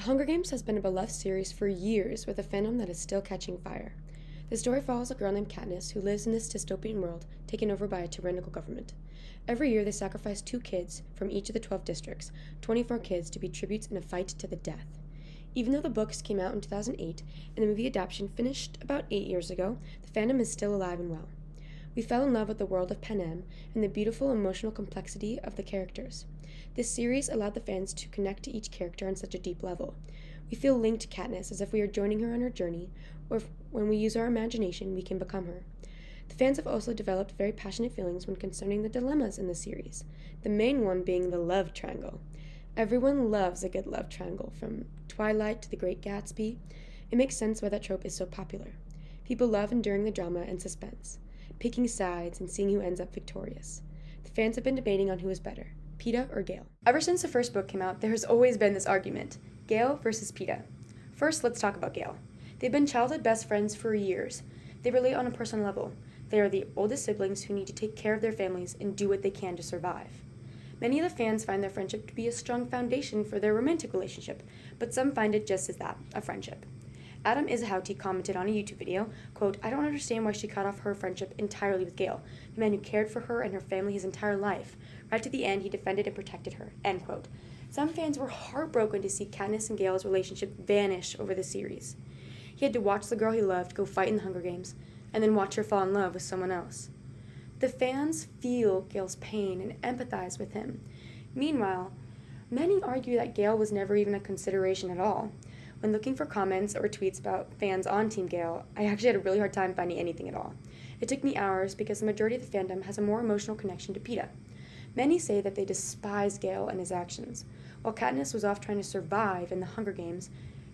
Hunger Games has been a beloved series for years with a fandom that is still catching fire. The story follows a girl named Katniss who lives in this dystopian world taken over by a tyrannical government. Every year they sacrifice 2 kids from each of the 12 districts, 24 kids, to be tributes in a fight to the death. Even though the books came out in 2008 and the movie adaptation finished about 8 years ago, the fandom is still alive and well. We fell in love with the world of Panem and the beautiful emotional complexity of the characters. This series allowed the fans to connect to each character on such a deep level. We feel linked to Katniss as if we are joining her on her journey, or if, when we use our imagination, we can become her. The fans have also developed very passionate feelings when concerning the dilemmas in the series, the main one being the love triangle. Everyone loves a good love triangle, from Twilight to The Great Gatsby. It makes sense why that trope is so popular. People love enduring the drama and suspense, picking sides and seeing who ends up victorious. The fans have been debating on who is better, Peeta or Gale. Ever since the first book came out, there has always been this argument, Gale versus Peeta. First, let's talk about Gale. They've been childhood best friends for years. They relate on a personal level. They are the oldest siblings who need to take care of their families and do what they can to survive. Many of the fans find their friendship to be a strong foundation for their romantic relationship, but some find it just as that, a friendship. Adam Isahouti commented on a YouTube video, quote, "I don't understand why she cut off her friendship entirely with Gale, the man who cared for her and her family his entire life. Right to the end, he defended and protected her," end quote. Some fans were heartbroken to see Katniss and Gale's relationship vanish over the series. He had to watch the girl he loved go fight in the Hunger Games, and then watch her fall in love with someone else. The fans feel Gale's pain and empathize with him. Meanwhile, many argue that Gale was never even a consideration at all. When looking for comments or tweets about fans on Team Gale, I actually had a really hard time finding anything at all. It took me hours because the majority of the fandom has a more emotional connection to Peeta. Many say that they despise Gale and his actions. While Katniss was off trying to survive in the Hunger Games,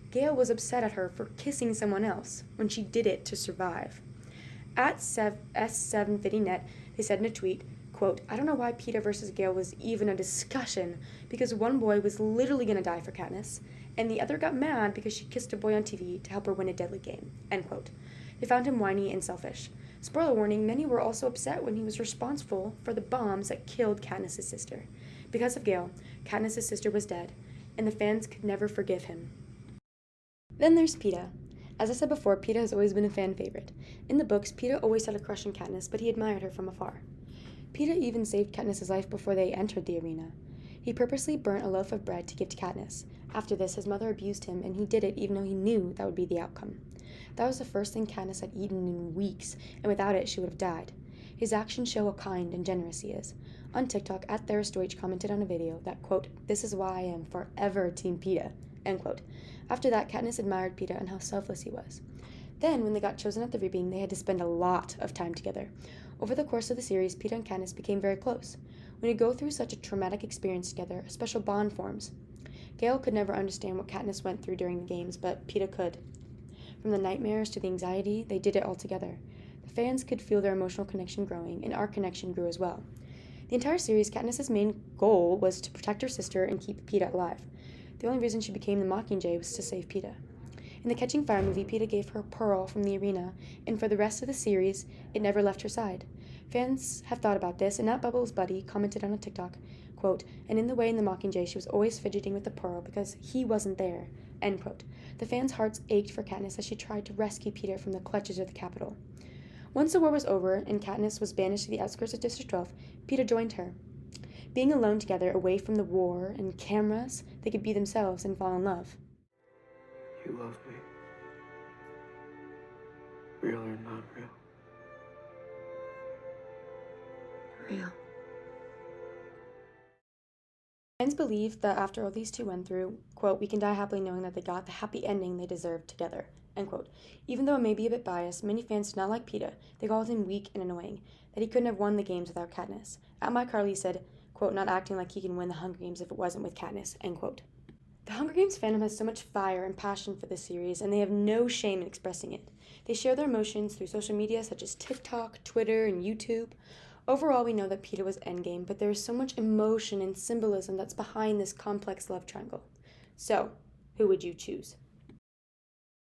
Gale was upset at her for kissing someone else when she did it to survive. At S750net, they said in a tweet, quote, "I don't know why Peeta versus Gale was even a discussion, because one boy was literally going to die for Katniss, and the other got mad because she kissed a boy on TV to help her win a deadly game," end quote. They found him whiny and selfish. Spoiler warning, many were also upset when he was responsible for the bombs that killed Katniss' sister. Because of Gale, Katniss' sister was dead, and the fans could never forgive him. Then there's Peeta. As I said before, Peeta has always been a fan favorite. In the books, Peeta always had a crush on Katniss, but he admired her from afar. Peeta even saved Katniss' life before they entered the arena. He purposely burnt a loaf of bread to give to Katniss. After this, his mother abused him, and he did it even though he knew that would be the outcome. That was the first thing Katniss had eaten in weeks, and without it, she would have died. His actions show how kind and generous he is. On TikTok, @TherisDeutsch commented on a video that, quote, "This is why I am forever Team Peeta," end quote. After that, Katniss admired Peeta and how selfless he was. Then, when they got chosen at the reaping, they had to spend a lot of time together. Over the course of the series, Peeta and Katniss became very close. When you go through such a traumatic experience together, a special bond forms. Gale could never understand what Katniss went through during the games, but Peeta could. From the nightmares to the anxiety, they did it all together. The fans could feel their emotional connection growing, and our connection grew as well. The entire series, Katniss' main goal was to protect her sister and keep Peeta alive. The only reason she became the Mockingjay was to save Peeta. In the Catching Fire movie, Peeta gave her pearl from the arena, and for the rest of the series, it never left her side. Fans have thought about this, and Bubbles Buddy commented on a TikTok, quote, "And in the way in the Mockingjay, she was always fidgeting with the pearl because he wasn't there," end quote. The fans' hearts ached for Katniss as she tried to rescue Peeta from the clutches of the Capitol. Once the war was over and Katniss was banished to the outskirts of District 12, Peeta joined her. Being alone together, away from the war and cameras, they could be themselves and fall in love. You love me. Real or not real? Real. Fans believe that after all these two went through, quote, "We can die happily knowing that they got the happy ending they deserved together," end quote. Even though it may be a bit biased, many fans did not like Peeta. They called him weak and annoying, that he couldn't have won the games without Katniss. @MyCarly said, quote, "Not acting like he can win the Hunger Games if it wasn't with Katniss," end quote. The Hunger Games fandom has so much fire and passion for this series, and they have no shame in expressing it. They share their emotions through social media such as TikTok, Twitter, and YouTube. Overall, we know that Peeta was endgame, but there is so much emotion and symbolism that's behind this complex love triangle. So, who would you choose?